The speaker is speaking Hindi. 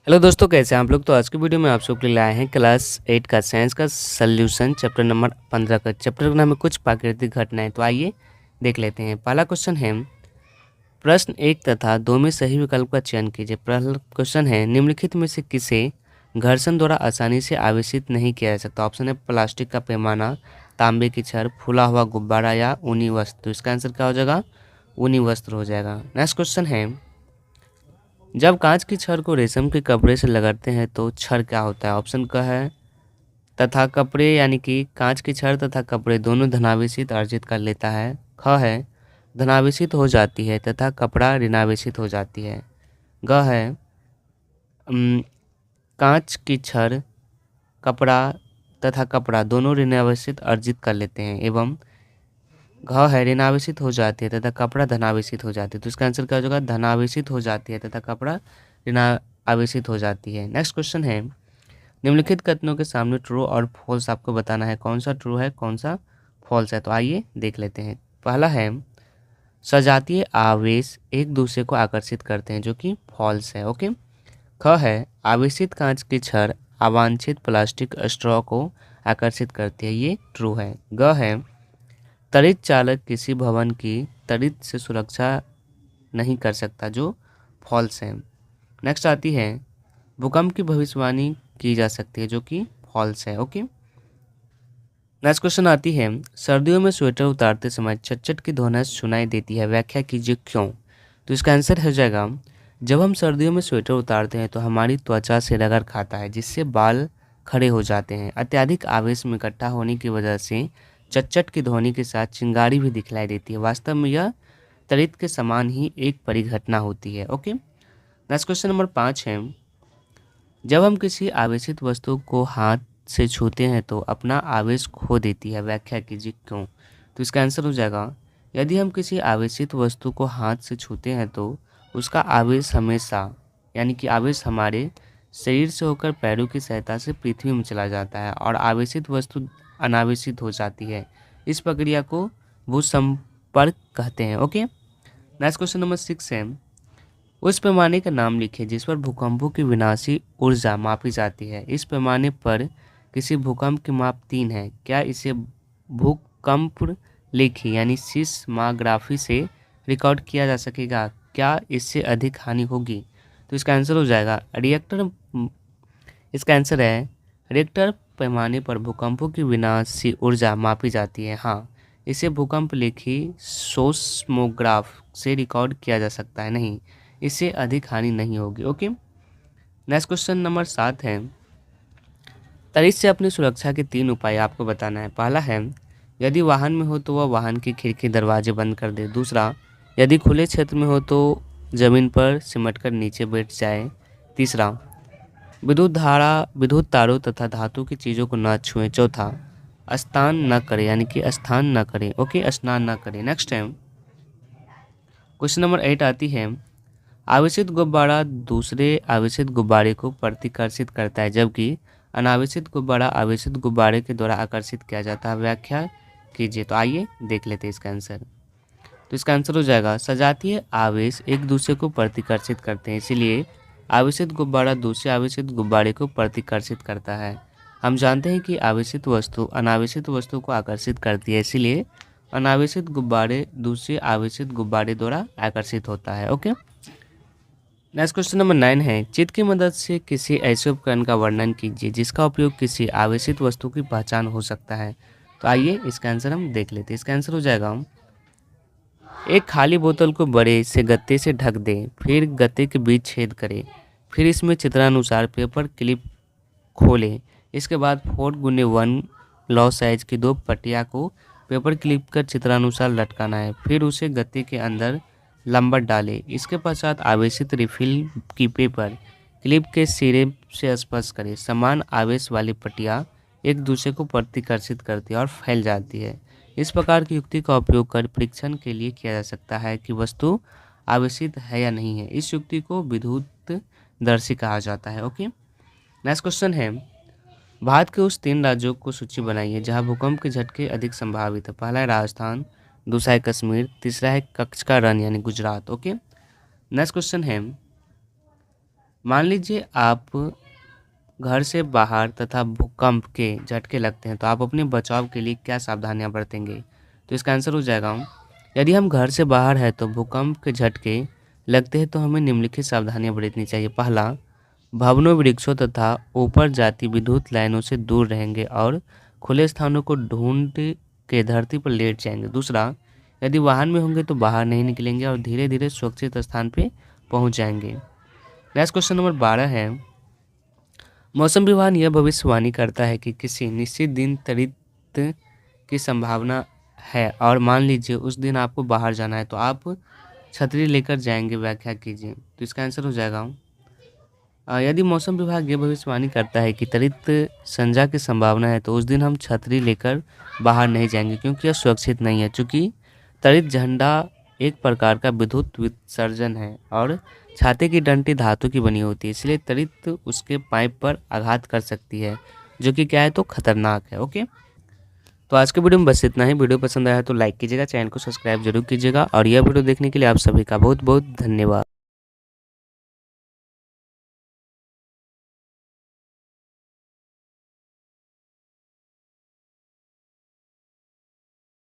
हेलो दोस्तों, कैसे हैं आप लोग। तो आज की वीडियो में आप सबके लिए लाए हैं क्लास 8 का साइंस का सॉल्यूशन चैप्टर नंबर 15 का। चैप्टर का नाम है कुछ प्राकृतिक घटनाएं। तो आइए देख लेते हैं। पहला क्वेश्चन है, प्रश्न 1 तथा 2 में सही विकल्प का चयन कीजिए। पहला क्वेश्चन है, निम्नलिखित में से किसे घर्षण द्वारा आसानी से आवेशित नहीं किया जा सकता। ऑप्शन है प्लास्टिक का पैमाना, तांबे की छड़, फूला हुआ गुब्बारा या ऊनी वस्त्र। तो इसका आंसर क्या हो जाएगा? ऊनी वस्त्र हो जाएगा। नेक्स्ट क्वेश्चन है, जब कांच की छड़ को रेशम के कपड़े से लगाते हैं तो छड़ क्या होता है। ऑप्शन का है तथा कपड़े, यानी कि कांच की छड़ तथा कपड़े दोनों धनावेशित अर्जित कर लेता है। ख है धनावेशित हो जाती है तथा कपड़ा ऋणावेशित हो जाती है। ग है कांच की छड़ कपड़ा तथा कपड़ा दोनों ऋणावेशित अर्जित कर लेते हैं। एवं घ है ऋणावेशित हो जाती है तथा कपड़ा धनावेशित हो जाती है। तो इसका आंसर क्या हो जाएगा? धनावेशित हो जाती है तथा कपड़ा ऋणावेशित हो जाती है। नेक्स्ट क्वेश्चन है, निम्नलिखित कथनों के सामने ट्रू और फॉल्स आपको बताना है। कौन सा ट्रू है, कौन सा फॉल्स है। तो आइए देख लेते हैं। पहला है, सजातीय आवेश एक दूसरे को आकर्षित करते हैं, जो कि फॉल्स है। ओके। ख है, आवेशित कांच की छड़ अवांछित प्लास्टिक स्ट्रॉ को आकर्षित करती है, ये ट्रू है। ग है, त्वरित चालक किसी भवन की त्वरित से सुरक्षा नहीं कर सकता, जो फॉल्स है। नेक्स्ट आती है, भूकंप की भविष्यवाणी की जा सकती है, जो कि फॉल्स है। ओके। नेक्स्ट क्वेश्चन आती है, सर्दियों में स्वेटर उतारते समय चटचट की ध्वनि सुनाई देती है, व्याख्या कीजिए क्यों। तो इसका आंसर हो जाएगा, जब हम सर्दियों में स्वेटर उतारते हैं तो हमारी त्वचा से रगड़ खाता है, जिससे बाल खड़े हो जाते हैं। अत्यधिक आवेश में इकट्ठा होने की वजह से चटचट की ध्वनि के साथ चिंगारी भी दिखलाई देती है। वास्तव में यह त्वरित के समान ही एक परिघटना होती है। ओके। नेक्स्ट क्वेश्चन नंबर 5 है, जब हम किसी आवेशित वस्तु को हाथ से छूते हैं तो अपना आवेश खो देती है, व्याख्या कीजिए क्यों। तो इसका आंसर हो जाएगा, यदि हम किसी आवेशित वस्तु को हाथ से छूते हैं तो उसका आवेश हमेशा, यानी कि आवेश हमारे शरीर से होकर पैरों की सहायता से पृथ्वी में चला जाता है और आवेशित वस्तु अनावेशित हो जाती है। इस प्रक्रिया को भूसंपर्क कहते हैं। ओके। नेक्स्ट क्वेश्चन नंबर 6 है, उस पैमाने का नाम लिखिए जिस पर भूकंपों की विनाशी ऊर्जा मापी जाती है। इस पैमाने पर किसी भूकंप की माप 3 है। क्या इसे भूकंप लेखी यानी सीस्मोग्राफी से रिकॉर्ड किया जा सकेगा? क्या इससे अधिक हानि होगी? तो इसका आंसर हो जाएगा इसका आंसर है, रिक्टर पैमाने पर भूकंपों की विनाशी ऊर्जा मापी जाती है। हाँ, इसे भूकंप लेखी सोस्मोग्राफ से रिकॉर्ड किया जा सकता है। नहीं, इससे अधिक हानि नहीं होगी। ओके। नेक्स्ट क्वेश्चन नंबर 7 है, तरीके से अपनी सुरक्षा के 3 उपाय आपको बताना है। पहला है, यदि वाहन में हो तो वह वाहन की खिड़की दरवाजे बंद कर दे। दूसरा, यदि खुले क्षेत्र में हो तो जमीन पर सिमटकर नीचे बैठ जाए। तीसरा, विद्युत तारों तथा धातु की चीज़ों को न छुएं। चौथा, स्नान न करें, यानी कि स्नान न करें। ओके, स्नान न करें। नेक्स्ट टाइम क्वेश्चन नंबर 8 आती है, आवेशित गुब्बारा दूसरे आवेशित गुब्बारे को प्रतिकर्षित करता है, जबकि अनावेशित गुब्बारा आवेशित गुब्बारे के द्वारा आकर्षित किया जाता है, व्याख्या कीजिए। तो आइए देख लेते हैं इसका आंसर। तो इसका आंसर हो जाएगा, सजातीय आवेश एक दूसरे को प्रतिकर्षित करते हैं, इसीलिए आवेशित गुब्बारा दूसरे आवेशित गुब्बारे को प्रतिकर्षित करता है। हम जानते हैं कि आवेशित वस्तु अनावेशित वस्तु को आकर्षित करती है, इसीलिए अनावेशित गुब्बारे दूसरे आवेशित गुब्बारे द्वारा आकर्षित होता है। ओके। नेक्स्ट क्वेश्चन नंबर 9 है, चित्र की मदद से किसी ऐसे उपकरण का वर्णन कीजिए जिसका उपयोग किसी आवेशित वस्तु की पहचान हो सकता है। तो आइए इसका आंसर हम देख लेते हैं। इसका आंसर हो जाएगा, एक खाली बोतल को बड़े से गत्ते से ढक दें, फिर गत्ते के बीच छेद करें, फिर इसमें चित्रानुसार पेपर क्लिप खोलें। इसके बाद 4x1 लॉ साइज की 2 पट्टियाँ को पेपर क्लिप कर चित्रानुसार लटकाना है, फिर उसे गत्ते के अंदर लंबट डालें। इसके पश्चात आवेशित रिफिल की पेपर क्लिप के सिरे से स्पर्श करें। समान आवेश वाली पट्टियाँ एक दूसरे को प्रतिकर्षित करती है और फैल जाती है। इस प्रकार की युक्ति का उपयोग कर परीक्षण के लिए किया जा सकता है कि वस्तु आवेशित है या नहीं है। इस युक्ति को विद्युतदर्शी कहा जाता है। ओके। नेक्स्ट क्वेश्चन है, भारत के उस 3 राज्यों को सूची बनाइए जहां भूकंप के झटके अधिक संभावित है। पहला है राजस्थान, दूसरा है कश्मीर, तीसरा है कच्छ का रण यानी गुजरात। ओके। नेक्स्ट क्वेश्चन है, मान लीजिए आप घर से बाहर तथा भूकंप के झटके लगते हैं तो आप अपने बचाव के लिए क्या सावधानियां बरतेंगे? तो इसका आंसर हो जाएगा, यदि हम घर से बाहर हैं तो भूकंप के झटके लगते हैं तो हमें निम्नलिखित सावधानियां बरतनी चाहिए। पहला, भवनों, वृक्षों तथा ऊपर जाती विद्युत लाइनों से दूर रहेंगे और खुले स्थानों को ढूंढ के धरती पर लेट जाएंगे। दूसरा, यदि वाहन में होंगे तो बाहर नहीं निकलेंगे और धीरे धीरे सुरक्षित स्थान पे पहुंच जाएंगे। नेक्स्ट क्वेश्चन नंबर 12 है, मौसम विभाग यह भविष्यवाणी करता है कि किसी निश्चित दिन त्वरित की संभावना है और मान लीजिए उस दिन आपको बाहर जाना है तो आप छतरी लेकर जाएंगे, व्याख्या कीजिए। तो इसका आंसर हो जाएगा, यदि मौसम विभाग ये भविष्यवाणी करता है कि त्वरित संध्या की संभावना है तो उस दिन हम छतरी लेकर बाहर नहीं जाएंगे क्योंकि यह सुरक्षित नहीं है। चूँकि त्वरित झंडा एक प्रकार का विद्युत विसर्जन है और छाते की डंडी धातु की बनी होती है, इसलिए त्वरित उसके पाइप पर आघात कर सकती है, जो कि क्या है तो खतरनाक है। ओके, तो आज के वीडियो में बस इतना ही। वीडियो पसंद आया तो लाइक कीजिएगा, चैनल को सब्सक्राइब जरूर कीजिएगा और यह वीडियो देखने के लिए आप सभी का बहुत बहुत धन्यवाद।